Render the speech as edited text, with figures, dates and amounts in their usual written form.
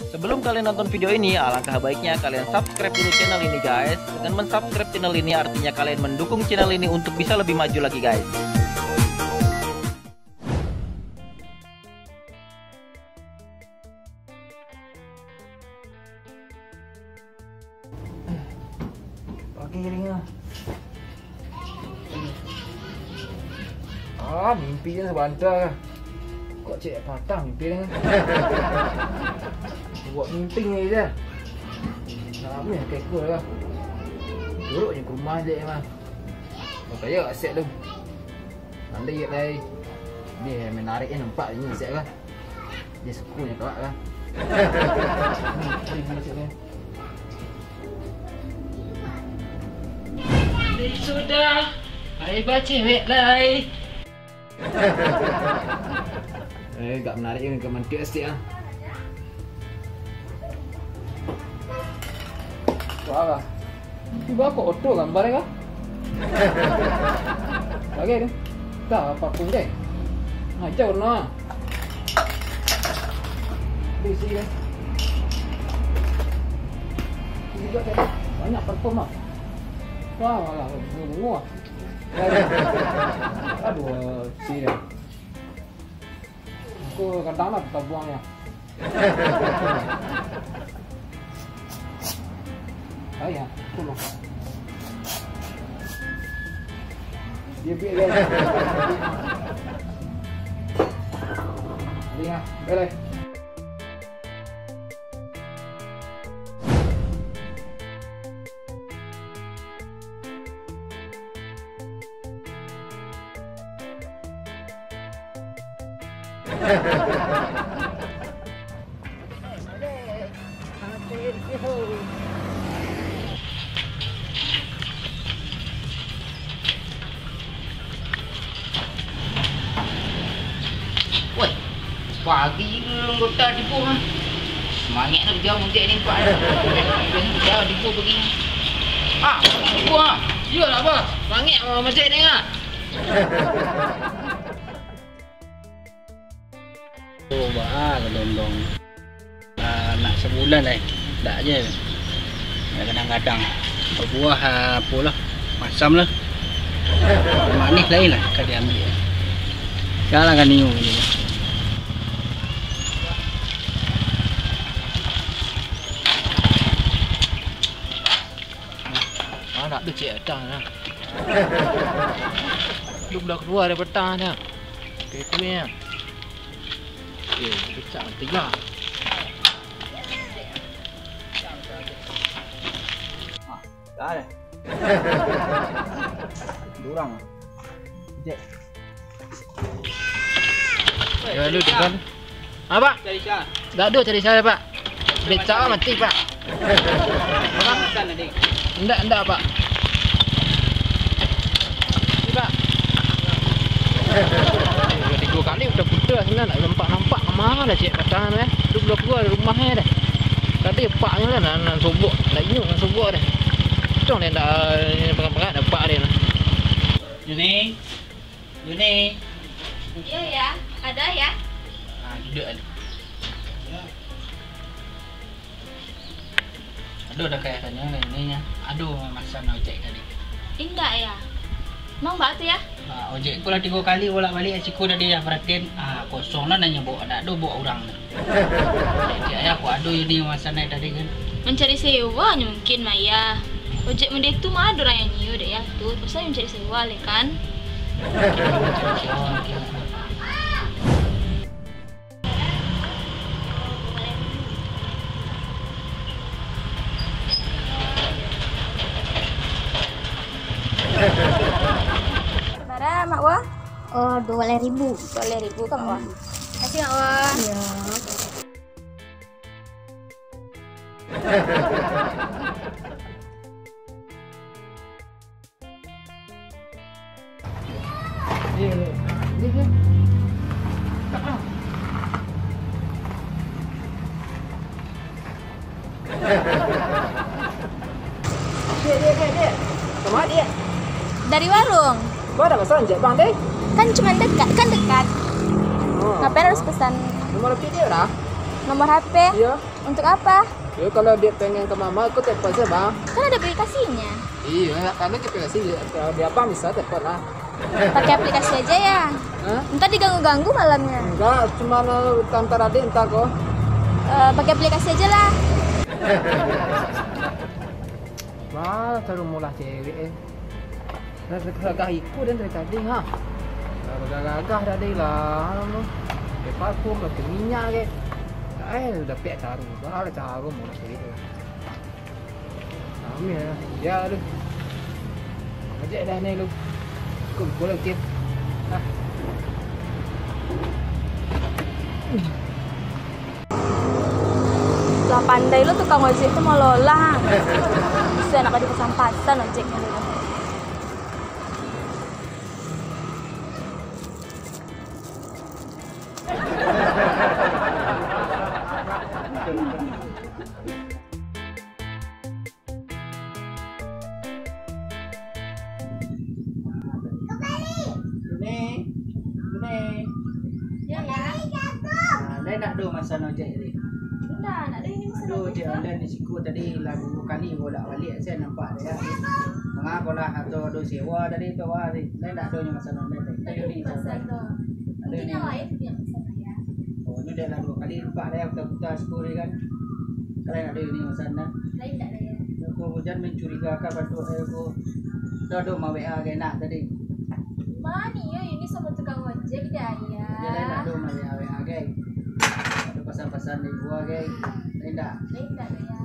Sebelum kalian nonton video ini, alangkah baiknya kalian subscribe dulu channel ini guys. Dengan mensubscribe channel ini artinya kalian mendukung channel ini untuk bisa lebih maju lagi guys. Pakai ringnya. Mimpi je sebentar. Kok cik patah mimpi ni. Buat mimpi ni je. Nak apa yang kekul lah. Duduk je ke rumah je memang. Saya aset tu. Anda ingat lah. Dia menarik ni nampak ni aset lah. Dia sukunya kelak lah. Ni mana cik ni. Sudah. Hai baca wek lai. Tak menarik ni ke mantik asyik lah. Wah lah. Tiba kok auto gambar ni kah? Lagi ni. Tak apa pun deh. Macam warna. Bisi ni. Ini juga tak banyak perform lah. Wah malah bunga. Aduh, si dia. Aku kadang lah kita buangnya. Ayah, tolong. Dia biar. Lihat, boleh. Woi, pagi anggota tipu ha. Semangat nak kerja muntik ni pak dah. Biasa kerja tipu pergi. Tipu ha. Ya nak apa? Semangat macam ni ah. Gelondong nak sebulan dah tak je. Kadang-kadang berbuah apalah masam lah. Manis lain lah kan dia ambil. Jangan kan niu je. Nak tu cik datang lah. Lu dah keluar dari petang dah. Kuih-kuih lah. Kecap tiga. Dah dah. Durang. Cek. Ya lu depan. Pak? Cari Syah. Tak ada cari saya pak. Becak mati pak. Makan adik. Enggak pak. Ni pak. Tiga kali udah putar sebenarnya nak nampak mana dah cik katakan Duk dah keluar dari rumahnya dah. Tadi paknya lah nak sobok, nak inyuk nak sobok dah. Cong dia tak pegang-pegang dah pak dia lah. Yuni. Ya, ada ya. Duduk ada. Aduh dah kayak tanya ni nya. Aduh masa nak cek tadi. Enggak ya. Mau batu ya? Ojek aku lah 3 kali bolak-balik ciku dah dia perhatian. Kosong lah nanya bawa nak ada bawa orang. Jadi ayah aku aduh ini masa naik tadi kan. Mencari sewa mungkin Maya. Ojek mende tu mah ada orang yang nyiu deh ya tu. Pasal mencari sewa le kan. Berapa mak wah? Oh, 12.000. 12.000 kan wah? Kasih mak wah. Ya. Ni. Dia. Kemana dia? Dari warung. Kau ada pesan je bang deh? Kan cuma dekat, kan dekat. Oh. Ngapain harus pesan? Nomor lebih dia dah? Nomor HP? Iya. Untuk apa? Ya kalau dia pengen ke mama, aku telepon aja bang. Kan ada aplikasinya. Iya, karena aplikasi dia apa bisa telepon lah. Pakai aplikasi aja ya. Hah? Ntar diganggu-ganggu malamnya. Enggak, cuma kantor adik entar kok. Pakai aplikasi aja lah. Malah terlalu mulah cewek gagah ikut dan dari tadi ha. Gagah tadi lah. Pakai parfum, pakai minyak ke. Udah pek taruh. Bahala taruh mulah cewek lah. Kami ya lu. Ajak dah ni lu. Kumpul lagi. Hah. Lah pandai lu tukang ojek tuh mau lola. Bisa anak di pasan ojeknya lu. Ya ya. Lain nak do masa ojek ni. Sudah, nak ada ini masa Aduh, dia online di siku tadi lagu kali bolak balik saya nampak dia. Mengapa lah atau do sewa tadi tu hari. Lain nak do masa online tadi. Tadi ni pasal tu. Ada Mungkin ni. yang lain yang sana ya. Oh, ni dia lagu kali nampak dia putar sepuri kan. Kalau nak do ni masa sana. Lain tak ada ya. Aku hujan mencurigakan patut aku. Do mau WA ke nak tadi. Mani yo ini sama tukang ojek dia ya. Dia lain nak do mau WA ke. Ada pesan-pesan di gua ke. Lain tak. Lain tak ada ya.